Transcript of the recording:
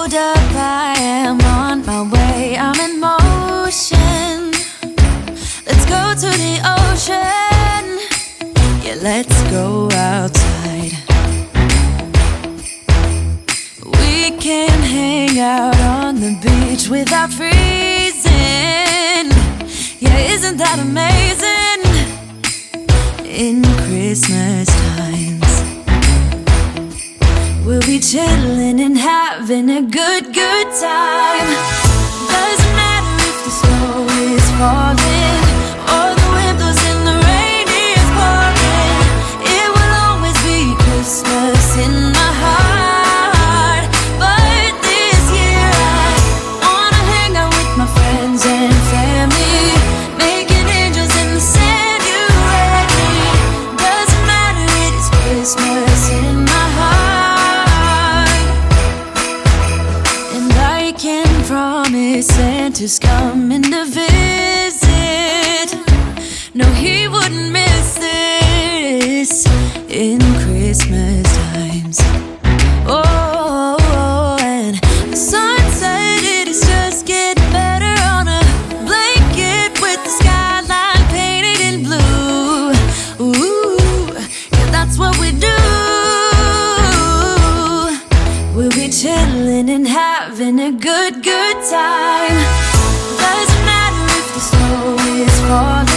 hold up, I am on my way, I'm in motion. Let's go to the ocean, yeah, let's go outside. We can hang out on the beach without freezing. Yeah, isn't that amazing? In Christmas times, we'll be chilling and having a good time. Doesn't matter if the snow is falling or the wind blows and the rain is pouring. It will always be Christmas in my heart. But this year I wanna hang out with my friends and family, making angels in the sand, you ready? Doesn't matter, it is Christmas in my heart. And I can promise Santa's coming to visit. No, he wouldn't miss this in Christmas times. Oh, and the sun said it is just getting better on a blanket with the skyline painted in blue. Ooh, yeah, that's what we do. We'll be chilling and having a good time. Doesn't matter if the snow is falling